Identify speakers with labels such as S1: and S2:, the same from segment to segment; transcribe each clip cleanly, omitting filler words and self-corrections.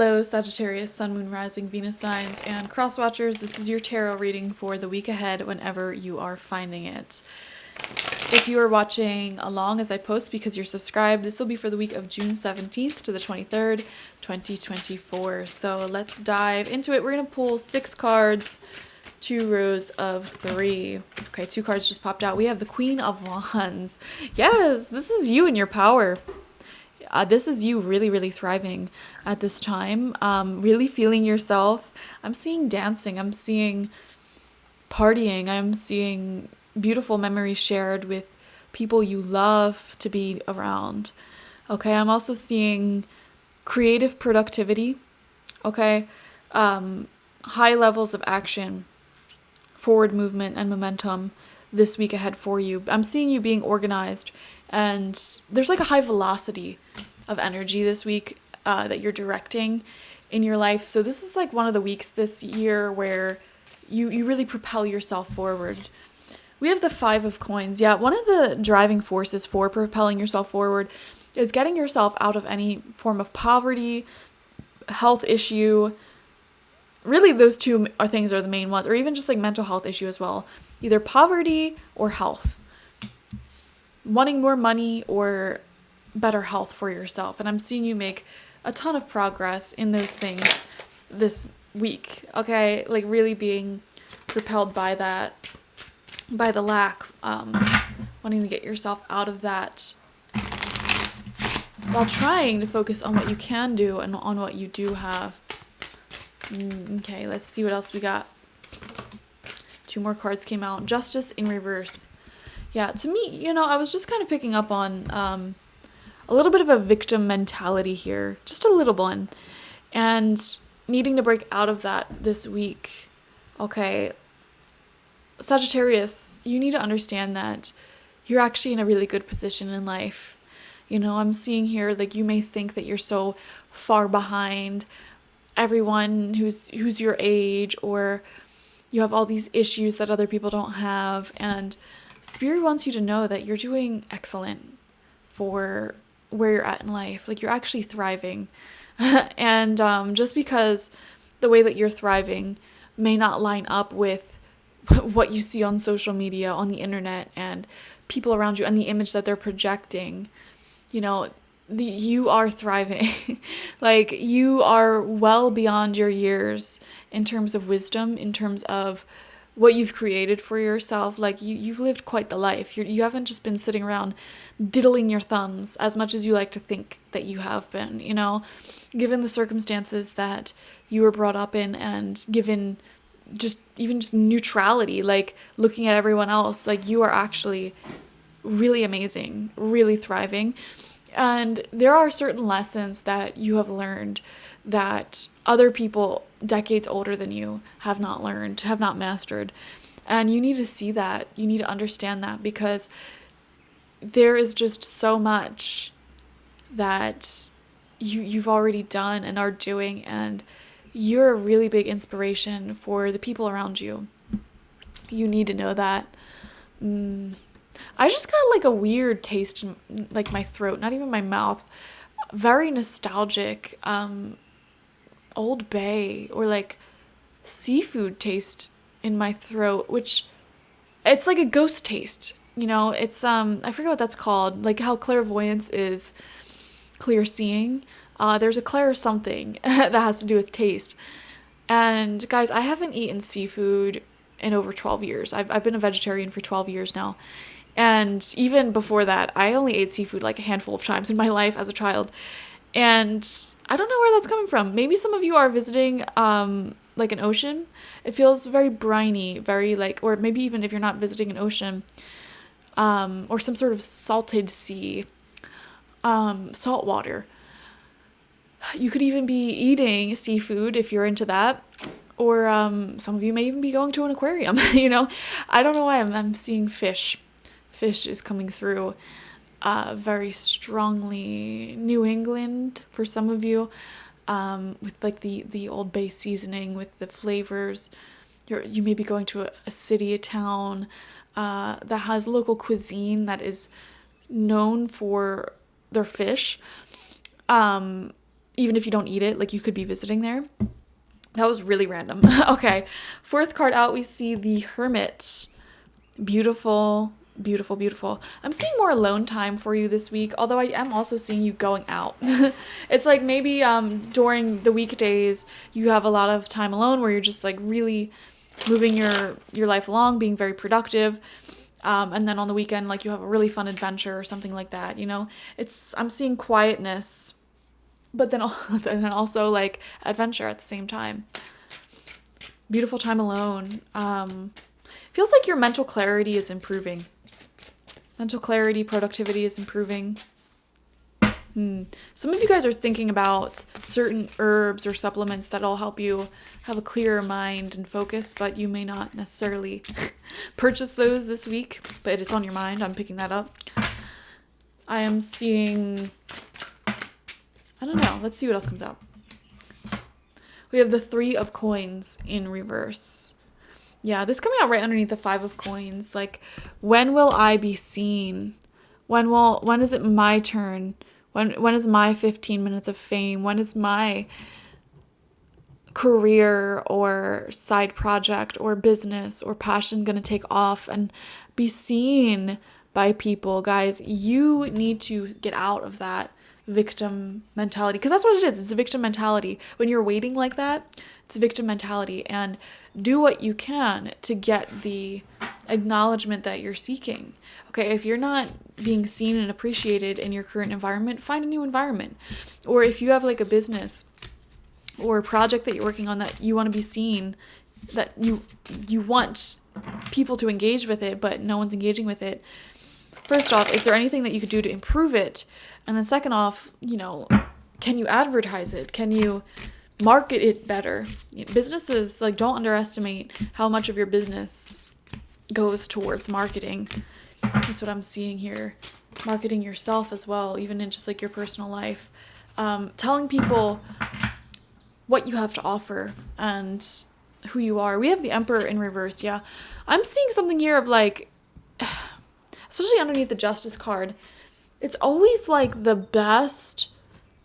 S1: Hello, Sagittarius, Sun, Moon, Rising, Venus signs, and cross watchers. This is your tarot reading for the week ahead whenever you are finding it. If you are watching along as I post because you're subscribed, this will be for the week of June 17th to the 23rd, 2024. So let's dive into it. We're going to pull 6 cards, 2 rows of 3. Okay, 2 cards just popped out. We have the Queen of Wands. Yes, this is you and your power. This is you really, really thriving at this time, really feeling yourself. I'm seeing dancing. I'm seeing partying. I'm seeing beautiful memories shared with people you love to be around. Okay, I'm also seeing creative productivity. Okay, high levels of action, forward movement, and momentum this week ahead for you. I'm seeing you being organized, and there's like a high velocity of energy this week that you're directing in your life. So this is like one of the weeks this year where you really propel yourself forward. We have the 5 of coins. Yeah, one of the driving forces for propelling yourself forward is getting yourself out of any form of poverty, health issue. Really, those two things are the main ones, or even just like mental health issue as well. Either poverty or health. Wanting more money or better health for yourself. And I'm seeing you make a ton of progress in those things this week. Okay, like really being propelled by that, by the lack, wanting to get yourself out of that while trying to focus on what you can do and on what you do have. Okay, let's see what else we got. 2 more cards came out. Justice in reverse. Yeah, to me, I was just kind of picking up on a little bit of a victim mentality here. Just a little one. And needing to break out of that this week. Okay. Sagittarius, you need to understand that you're actually in a really good position in life. I'm seeing here, like, you may think that you're so far behind everyone who's your age, or you have all these issues that other people don't have, and Spirit wants you to know that you're doing excellent for where you're at in life. Like, you're actually thriving. And just because the way that you're thriving may not line up with what you see on social media, on the internet, and people around you, and the image that they're projecting, you are thriving. Like, you are well beyond your years in terms of wisdom, in terms of what you've created for yourself. Like, you've lived quite the life. You haven't just been sitting around diddling your thumbs as much as you like to think that you have been, given the circumstances that you were brought up in, and given just neutrality, like looking at everyone else. Like, you are actually really amazing, really thriving. And there are certain lessons that you have learned that other people decades older than you have not learned, have not mastered. And you need to see that. You need to understand that, because there is just so much that you've already done and are doing, and you're a really big inspiration for the people around you. You need to know that. I just got like a weird taste in like my throat, not even my mouth. Very nostalgic, Old Bay or like seafood taste in my throat, which it's like a ghost taste. It's I forget what that's called. Like how clairvoyance is clear seeing. There's a clair something that has to do with taste. And guys, I haven't eaten seafood in over 12 years. I've been a vegetarian for 12 years now. And even before that, I only ate seafood like a handful of times in my life as a child. And I don't know where that's coming from. Maybe some of you are visiting like an ocean. It feels very briny, very like, or maybe even if you're not visiting an ocean, or some sort of salted sea, salt water. You could even be eating seafood if you're into that. Or some of you may even be going to an aquarium, I don't know why I'm seeing fish. Fish is coming through very strongly. New England for some of you, with like the Old Bay seasoning, with the flavors. You may be going to a city, a town that has local cuisine that is known for their fish. even if you don't eat it, like you could be visiting there. That was really random. Okay, 4th card out, we see the Hermit. Beautiful, beautiful, beautiful. I'm seeing more alone time for you this week, although I am also seeing you going out. It's like maybe during the weekdays you have a lot of time alone where you're just like really moving your life along, being very productive. And then on the weekend, like you have a really fun adventure or something like that, you know? I'm seeing quietness, but then also like adventure at the same time. Beautiful time alone. Feels like your mental clarity is improving. Mental clarity, productivity is improving. Some of you guys are thinking about certain herbs or supplements that'll help you have a clearer mind and focus, but you may not necessarily purchase those this week, but it's on your mind. I'm picking that up. I am seeing, I don't know. Let's see what else comes out. We have the 3 of Coins in reverse. Yeah, this coming out right underneath the 5 of Coins. Like, when will I be seen? When is it my turn? When is my 15 minutes of fame? When is my career or side project or business or passion going to take off and be seen by people? Guys, you need to get out of that victim mentality, because that's what it is. It's a victim mentality. When you're waiting like that, it's a victim mentality, and do what you can to get the acknowledgement that you're seeking. Okay, if you're not being seen and appreciated in your current environment, find a new environment. Or if you have like a business or a project that you're working on that you want to be seen, that you want people to engage with it, but no one's engaging with it. First off, is there anything that you could do to improve it? And then second off, can you advertise it? Can you market it better? Businesses, like, don't underestimate how much of your business goes towards marketing. That's what I'm seeing here. Marketing yourself as well, even in just like your personal life. Telling people what you have to offer and who you are. We have the Emperor in reverse. Yeah, I'm seeing something here of like, especially underneath the Justice card, it's always like the best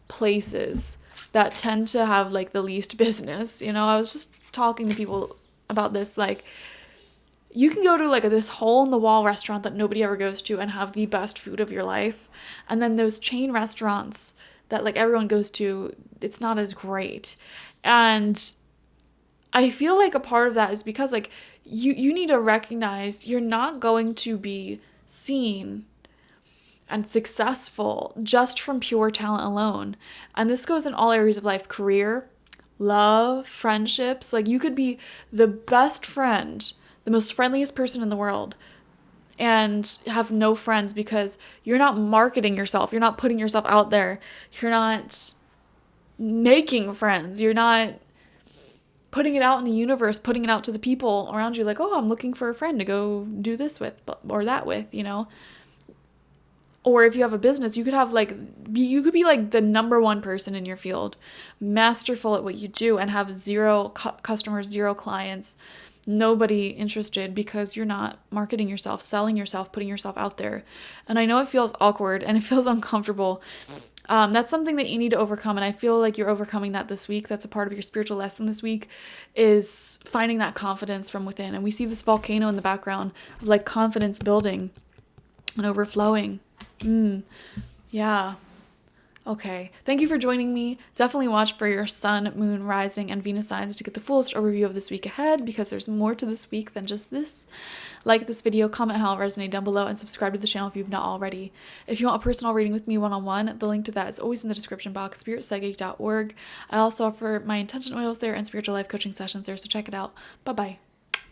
S1: places that tend to have like the least business. I was just talking to people about this. Like, you can go to like this hole-in-the-wall restaurant that nobody ever goes to and have the best food of your life. And then those chain restaurants that like everyone goes to, it's not as great. And I feel like a part of that is because like you need to recognize you're not going to be seen and successful just from pure talent alone. And this goes in all areas of life: career, love, friendships. Like, you could be the best friend, the most friendliest person in the world, and have no friends because you're not marketing yourself. You're not putting yourself out there. You're not making friends. You're not putting it out in the universe, putting it out to the people around you like, oh, I'm looking for a friend to go do this with or that with, Or if you have a business, you could be like the number 1 person in your field, masterful at what you do, and have 0 customers, 0 clients, nobody interested, because you're not marketing yourself, selling yourself, putting yourself out there. And I know it feels awkward and it feels uncomfortable. That's something that you need to overcome. And I feel like you're overcoming that this week. That's a part of your spiritual lesson this week, is finding that confidence from within. And we see this volcano in the background of like confidence building and overflowing. Yeah. Okay. Thank you for joining me. Definitely watch for your sun, moon, rising, and Venus signs to get the fullest overview of this week ahead, because there's more to this week than just this. Like this video, comment how it resonated down below, and subscribe to the channel if you've not already. If you want a personal reading with me one-on-one, the link to that is always in the description box, spiritpsychic.org. I also offer my intention oils there and spiritual life coaching sessions there, so check it out. Bye-bye.